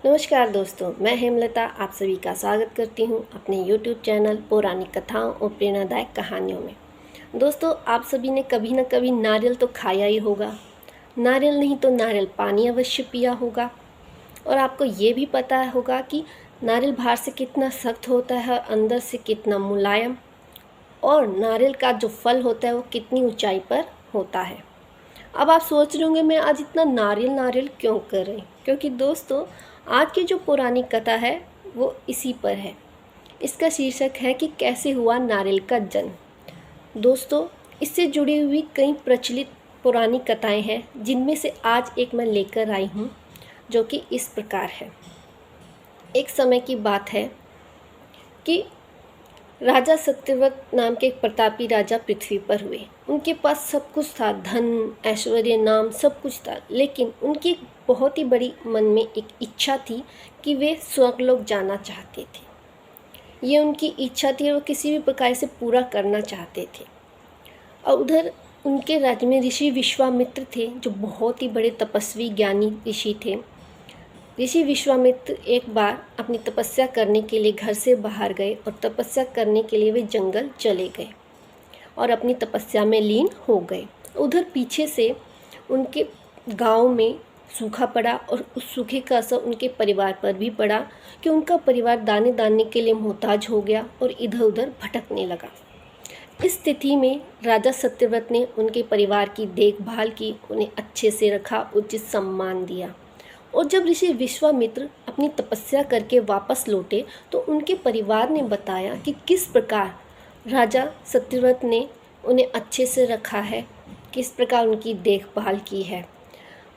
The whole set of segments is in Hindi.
नमस्कार दोस्तों, मैं हेमलता आप सभी का स्वागत करती हूं अपने YouTube चैनल पौराणिक कथाओं और प्रेरणादायक कहानियों में। दोस्तों, आप सभी ने कभी न कभी नारियल तो खाया ही होगा। नारियल नहीं तो नारियल पानी अवश्य पिया होगा। और आपको ये भी पता होगा कि नारियल बाहर से कितना सख्त होता है, अंदर से कितना मुलायम, और नारियल का जो फल होता है वो कितनी ऊंचाई पर होता है। अब आप सोच रहे होंगे मैं आज इतना नारियल नारियल क्यों कर रही, क्योंकि दोस्तों आज की जो पुरानी कथा है वो इसी पर है। इसका शीर्षक है कि कैसे हुआ नारियल का जन्म। दोस्तों, इससे जुड़ी हुई कई प्रचलित पुरानी कथाएं हैं, जिनमें से आज एक मैं लेकर आई हूँ, जो कि इस प्रकार है। एक समय की बात है कि राजा सत्यव्रत नाम के एक प्रतापी राजा पृथ्वी पर हुए। उनके पास सब कुछ था, धन, ऐश्वर्य, नाम, सब कुछ था। लेकिन उनकी बहुत ही बड़ी मन में एक इच्छा थी कि वे स्वर्गलोक जाना चाहते थे। ये उनकी इच्छा थी और वो किसी भी प्रकार से पूरा करना चाहते थे। और उधर उनके राज्य में ऋषि विश्वामित्र थे, जो बहुत ही बड़े तपस्वी ज्ञानी ऋषि थे। ऋषि विश्वामित्र एक बार अपनी तपस्या करने के लिए घर से बाहर गए और तपस्या करने के लिए वे जंगल चले गए और अपनी तपस्या में लीन हो गए। उधर पीछे से उनके गांव में सूखा पड़ा और उस सूखे का असर उनके परिवार पर भी पड़ा कि उनका परिवार दाने दाने के लिए मोहताज हो गया और इधर उधर भटकने लगा। इस स्थिति में राजा सत्यव्रत ने उनके परिवार की देखभाल की, उन्हें अच्छे से रखा, उचित सम्मान दिया। और जब ऋषि विश्वामित्र अपनी तपस्या करके वापस लौटे तो उनके परिवार ने बताया कि किस प्रकार राजा सत्यव्रत ने उन्हें अच्छे से रखा है, किस प्रकार उनकी देखभाल की है।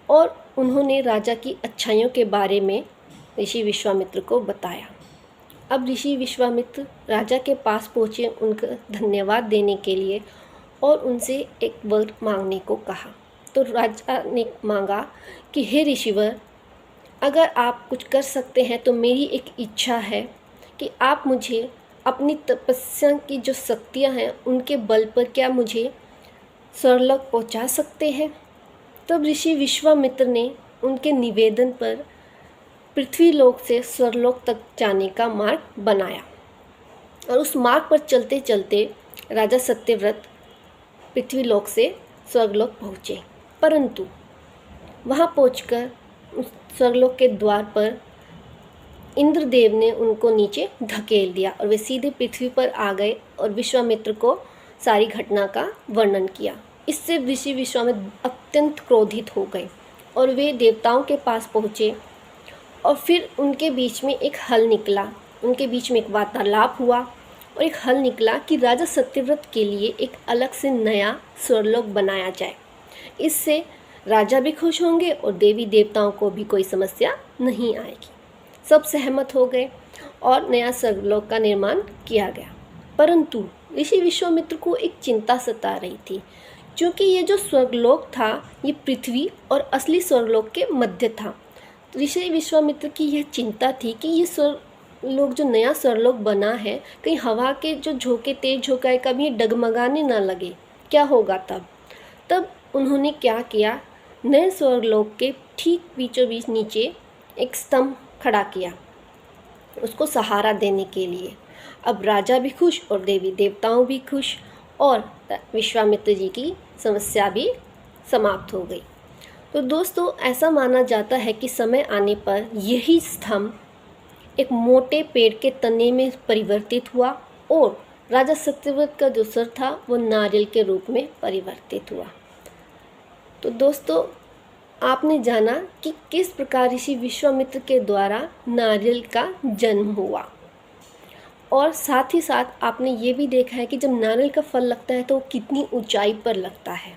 और उन्होंने राजा की अच्छाइयों के बारे में ऋषि विश्वामित्र को बताया। अब ऋषि विश्वामित्र राजा के पास पहुँचे उनका धन्यवाद देने के लिए और उनसे एक वर मांगने को कहा। तो राजा ने मांगा कि हे ऋषिवर, अगर आप कुछ कर सकते हैं तो मेरी एक इच्छा है कि आप मुझे अपनी तपस्या की जो शक्तियां हैं उनके बल पर क्या मुझे स्वर्गलोक पहुंचा सकते हैं। तब ऋषि विश्वामित्र ने उनके निवेदन पर पृथ्वीलोक से स्वर्गलोक तक जाने का मार्ग बनाया। और उस मार्ग पर चलते चलते राजा सत्यव्रत पृथ्वीलोक से स्वर्गलोक पहुँचे। परंतु वहाँ पहुँचकर उस स्वर्गलोक के द्वार पर इंद्रदेव ने उनको नीचे धकेल दिया और वे सीधे पृथ्वी पर आ गए और विश्वामित्र को सारी घटना का वर्णन किया। इससे ऋषि विश्वामित्र अत्यंत क्रोधित हो गए और वे देवताओं के पास पहुँचे। और फिर उनके बीच में एक हल निकला, उनके बीच में एक वार्तालाप हुआ और एक हल निकला कि राजा सत्यव्रत के लिए एक अलग से नया स्वर्गलोक बनाया जाए। इससे राजा भी खुश होंगे और देवी देवताओं को भी कोई समस्या नहीं आएगी। सब सहमत हो गए और नया स्वर्गलोक का निर्माण किया गया। परंतु ऋषि विश्वामित्र को एक चिंता सता रही थी, क्योंकि ये जो स्वर्गलोक था ये पृथ्वी और असली स्वर्गलोक के मध्य था। ऋषि विश्वामित्र की यह चिंता थी कि ये स्वर्गलोक जो नया स्वर्गलोक बना है, कहीं हवा के जो झोंके, तेज झोंका कभी डगमगाने ना लगे, क्या होगा तब उन्होंने क्या किया, नए स्वर्गलोक के ठीक बीचों बीच नीचे एक स्तंभ खड़ा किया उसको सहारा देने के लिए। अब राजा भी खुश और देवी देवताओं भी खुश और विश्वामित्र जी की समस्या भी समाप्त हो गई। तो दोस्तों, ऐसा माना जाता है कि समय आने पर यही स्तंभ एक मोटे पेड़ के तने में परिवर्तित हुआ और राजा सत्यव्रत का जो सर था वो नारियल के रूप में परिवर्तित हुआ। तो दोस्तों, आपने जाना कि किस प्रकार ऋषि विश्वामित्र के द्वारा नारियल का जन्म हुआ। और साथ ही साथ आपने ये भी देखा है कि जब नारियल का फल लगता है तो वो कितनी ऊंचाई पर लगता है।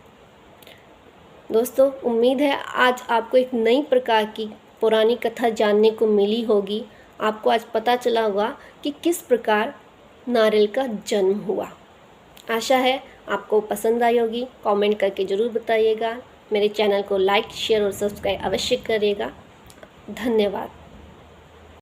दोस्तों, उम्मीद है आज आपको एक नई प्रकार की पुरानी कथा जानने को मिली होगी। आपको आज पता चला होगा कि किस प्रकार नारियल का जन्म हुआ। आशा है आपको पसंद आई होगी। कमेंट करके ज़रूर बताइएगा। मेरे चैनल को लाइक, शेयर और सब्सक्राइब अवश्य करिएगा। धन्यवाद।